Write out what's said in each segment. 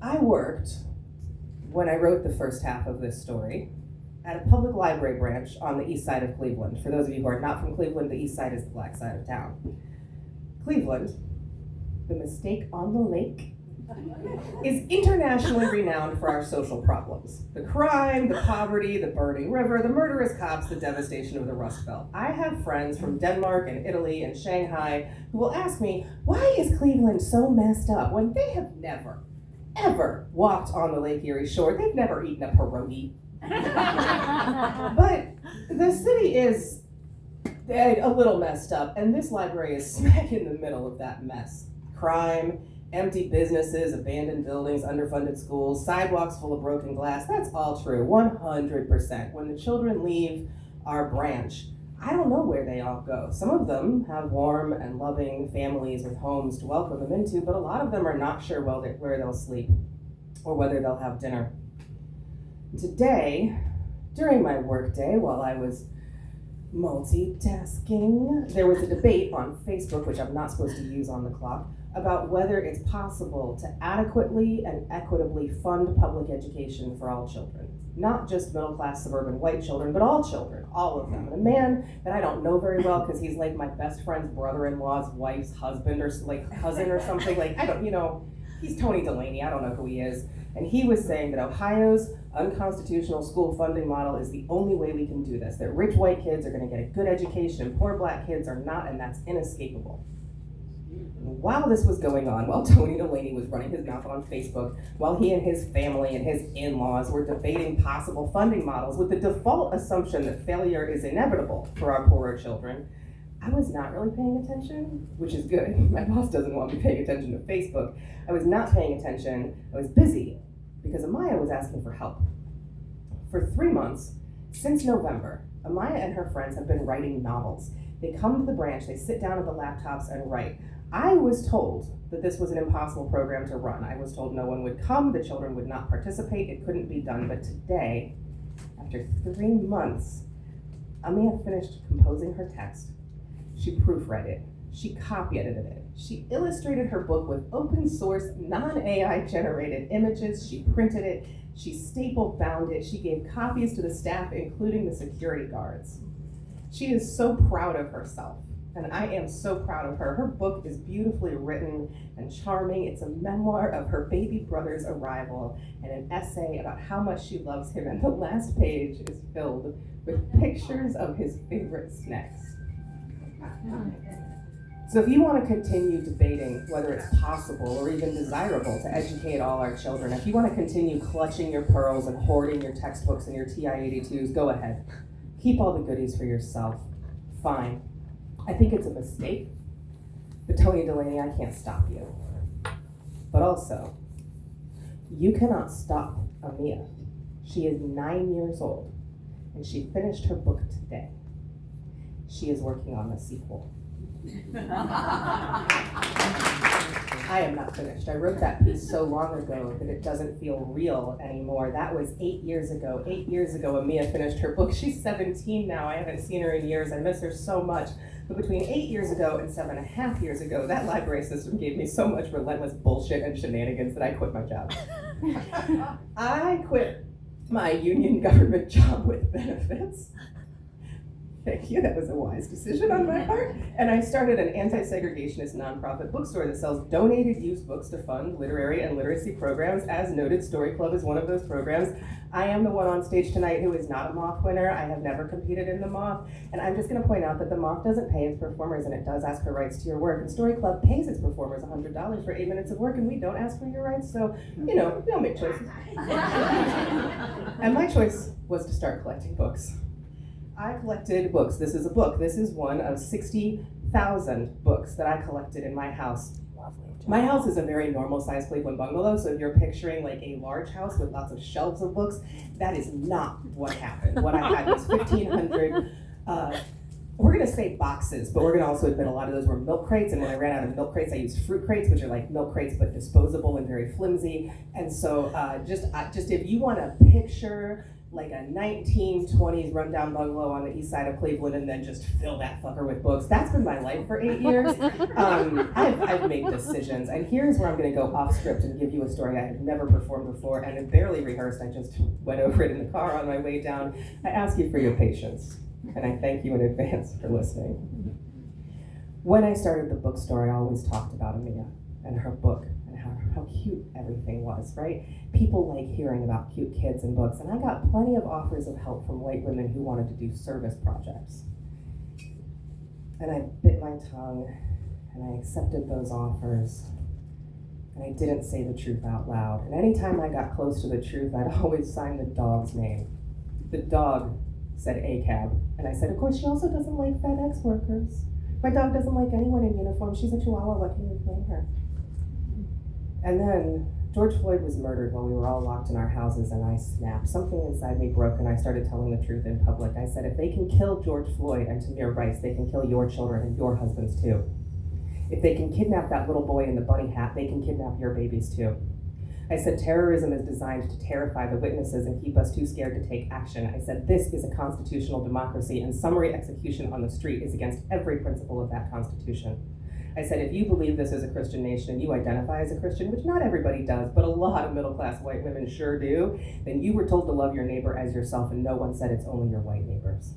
I worked, when I wrote the first half of this story, at a public library branch on the east side of Cleveland. For those of you who are not from Cleveland, the east side is the black side of town. Cleveland, the mistake on the lake, is internationally renowned for our social problems. The crime, the poverty, the burning river, the murderous cops, the devastation of the Rust Belt. I have friends from Denmark and Italy and Shanghai who will ask me, why is Cleveland so messed up when they have never, ever walked on the Lake Erie shore? They've never eaten a pierogi. But the city is a little messed up, and this library is smack in the middle of that mess. Crime, empty businesses, abandoned buildings, underfunded schools, sidewalks full of broken glass. That's all true, 100%. When the children leave our branch, I don't know where they all go. Some of them have warm and loving families with homes to welcome them into, but a lot of them are not sure where they'll sleep or whether they'll have dinner. Today, during my workday, while I was multitasking, there was a debate on Facebook, which I'm not supposed to use on the clock, about whether it's possible to adequately and equitably fund public education for all children. Not just middle-class suburban white children, but all children, all of them. And a man that I don't know very well, because he's like my best friend's brother-in-law's wife's husband, or like cousin or something, like, I don't, he's Tony Delaney, I don't know who he is. And he was saying that Ohio's unconstitutional school funding model is the only way we can do this, that rich white kids are gonna get a good education and poor black kids are not, and that's inescapable. While this was going on, while Tony Delaney was running his mouth on Facebook, while he and his family and his in-laws were debating possible funding models with the default assumption that failure is inevitable for our poorer children, I was not really paying attention, which is good. My boss doesn't want me paying attention to Facebook. I was not paying attention. I was busy because Amaya was asking for help. For 3 months, since November, Amaya and her friends have been writing novels. They come to the branch, they sit down at the laptops and write. I was told that this was an impossible program to run. I was told no one would come, the children would not participate, it couldn't be done. But today, after 3 months, Amaya finished composing her text. She proofread it, she copy edited it, she illustrated her book with open source, non-AI generated images, she printed it, she staple bound it, she gave copies to the staff, including the security guards. She is so proud of herself, and I am so proud of her. Her book is beautifully written and charming. It's a memoir of her baby brother's arrival and an essay about how much she loves him, and the last page is filled with pictures of his favorite snacks. So if you want to continue debating whether it's possible or even desirable to educate all our children, if you want to continue clutching your pearls and hoarding your textbooks and your TI-82s, go ahead. Keep all the goodies for yourself. Fine. I think it's a mistake, but Tony Delaney, I can't stop you. But also, you cannot stop Amia. She is 9 years old, and she finished her book today. She is working on the sequel. I am not finished. I wrote that piece so long ago that it doesn't feel real anymore. That was 8 years ago. 8 years ago, Amia finished her book. She's 17 now. I haven't seen her in years. I miss her so much. But between 8 years ago and 7.5 years ago, that library system gave me so much relentless bullshit and shenanigans that I quit my job. I quit my union government job with benefits. Thank you, that was a wise decision on my part. And I started an anti-segregationist nonprofit bookstore that sells donated used books to fund literary and literacy programs. As noted, Story Club is one of those programs. I am the one on stage tonight who is not a Moth winner. I have never competed in the Moth. And I'm just gonna point out that the Moth doesn't pay its performers, and it does ask for rights to your work. And Story Club pays its performers $100 for 8 minutes of work, and we don't ask for your rights, so, they'll make choices. And my choice was to start collecting books. I collected books. This is a book. This is one of 60,000 books that I collected in my house. My house is a very normal-sized Cleveland bungalow, so if you're picturing like a large house with lots of shelves of books, that is not what happened. What I had was 1,500, we're gonna say boxes, but we're gonna also admit a lot of those were milk crates, and when I ran out of milk crates, I used fruit crates, which are like milk crates but disposable and very flimsy. And so just if you wanna picture like a 1920s rundown bungalow on the east side of Cleveland and then just fill that fucker with books. That's been my life for 8 years. I've made decisions, and here's where I'm going to go off script and give you a story I have never performed before and have barely rehearsed. I just went over it in the car on my way down. I ask you for your patience, and I thank you in advance for listening. When I started the bookstore, I always talked about Amia and her book and how cute everything was, right? People like hearing about cute kids and books, and I got plenty of offers of help from white women who wanted to do service projects. And I bit my tongue, and I accepted those offers, and I didn't say the truth out loud. And anytime I got close to the truth, I'd always sign the dog's name. The dog said ACAB, and I said, of course, she also doesn't like FedEx workers. My dog doesn't like anyone in uniform. She's a Chihuahua. What can you blame her? And then George Floyd was murdered while we were all locked in our houses, and I snapped. Something inside me broke, and I started telling the truth in public. I said, if they can kill George Floyd and Tamir Rice, they can kill your children and your husbands too. If they can kidnap that little boy in the bunny hat, they can kidnap your babies too. I said, terrorism is designed to terrify the witnesses and keep us too scared to take action. I said, this is a constitutional democracy, and summary execution on the street is against every principle of that constitution. I said, if you believe this is a Christian nation and you identify as a Christian, which not everybody does, but a lot of middle-class white women sure do, then you were told to love your neighbor as yourself, and no one said it's only your white neighbors.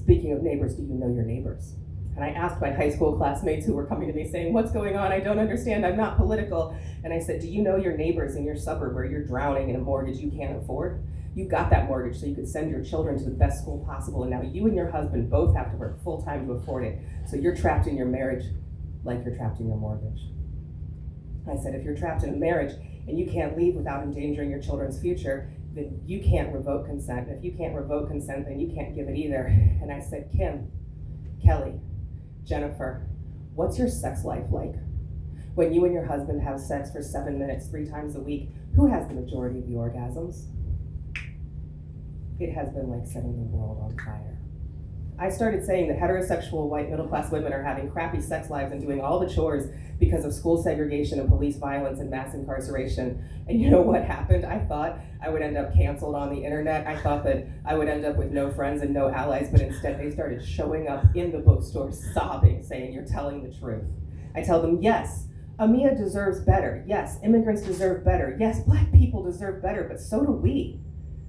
Speaking of neighbors, do you know your neighbors? And I asked my high school classmates who were coming to me saying, what's going on? I don't understand. I'm not political. And I said, do you know your neighbors in your suburb where you're drowning in a mortgage you can't afford? You got that mortgage so you could send your children to the best school possible, and now you and your husband both have to work full-time to afford it. So you're trapped in your marriage like you're trapped in your mortgage. I said, if you're trapped in a marriage and you can't leave without endangering your children's future, then you can't revoke consent. And if you can't revoke consent, then you can't give it either. And I said, Kim, Kelly, Jennifer, what's your sex life like? When you and your husband have sex for 7 minutes, 3 times a week, who has the majority of the orgasms? It has been like setting the world on fire. I started saying that heterosexual white middle-class women are having crappy sex lives and doing all the chores because of school segregation and police violence and mass incarceration. And you know what happened? I thought I would end up canceled on the internet. I thought that I would end up with no friends and no allies, but instead they started showing up in the bookstore sobbing, saying, you're telling the truth. I tell them, yes, Amia deserves better. Yes, immigrants deserve better. Yes, Black people deserve better, but so do we.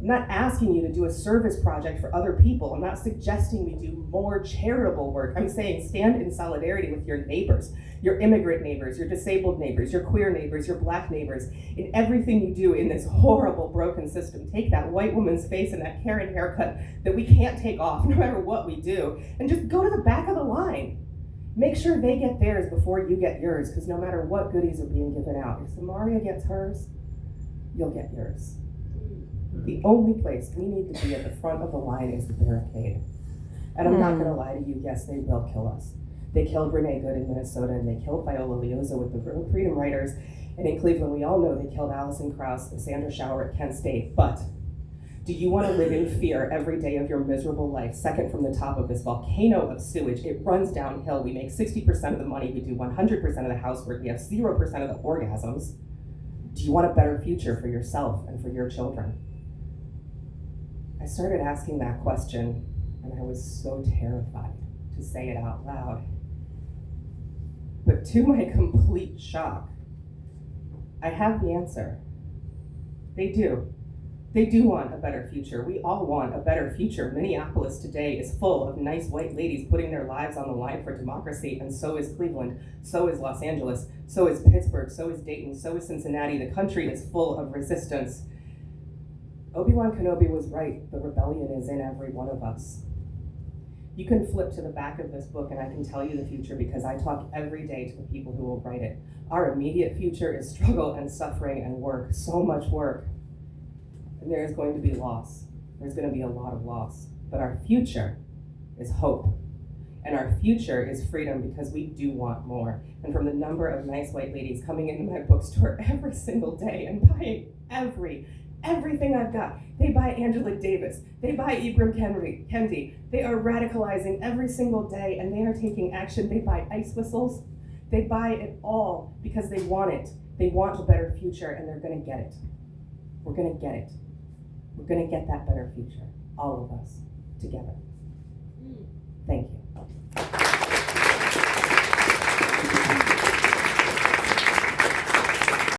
I'm not asking you to do a service project for other people. I'm not suggesting we do more charitable work. I'm saying stand in solidarity with your neighbors, your immigrant neighbors, your disabled neighbors, your queer neighbors, your Black neighbors. In everything you do in this horrible, broken system, take that white woman's face and that Karen haircut that we can't take off no matter what we do, and just go to the back of the line. Make sure they get theirs before you get yours, because no matter what goodies are being given out, if Samaria gets hers, you'll get yours. The only place we need to be at the front of the line is the barricade. And I'm not gonna lie to you, yes, they will kill us. They killed Renee Good in Minnesota, and they killed Viola Leoza with the Freedom Writers. And in Cleveland, we all know they killed Allison Krauss and Sandra Schauer at Kent State. But do you wanna live in fear every day of your miserable life, second from the top of this volcano of sewage? It runs downhill. We make 60% of the money, we do 100% of the housework, we have 0% of the orgasms. Do you want a better future for yourself and for your children? I started asking that question, and I was so terrified to say it out loud. But to my complete shock, I have the answer. They do. They do want a better future. We all want a better future. Minneapolis today is full of nice white ladies putting their lives on the line for democracy, and so is Cleveland, so is Los Angeles, so is Pittsburgh, so is Dayton, so is Cincinnati. The country is full of resistance. Obi-Wan Kenobi was right. The rebellion is in every one of us. You can flip to the back of this book and I can tell you the future, because I talk every day to the people who will write it. Our immediate future is struggle and suffering and work, so much work. And there is going to be loss. There's going to be a lot of loss. But our future is hope. And our future is freedom, because we do want more. And from the number of nice white ladies coming into my bookstore every single day and buying everything I've got. They buy Angela Davis. They buy Ibram Kendi. They are radicalizing every single day, and they are taking action. They buy ice whistles. They buy it all because they want it. They want a better future, and they're gonna get it. We're gonna get it. we're going to get that better future, all of us, together. Thank you.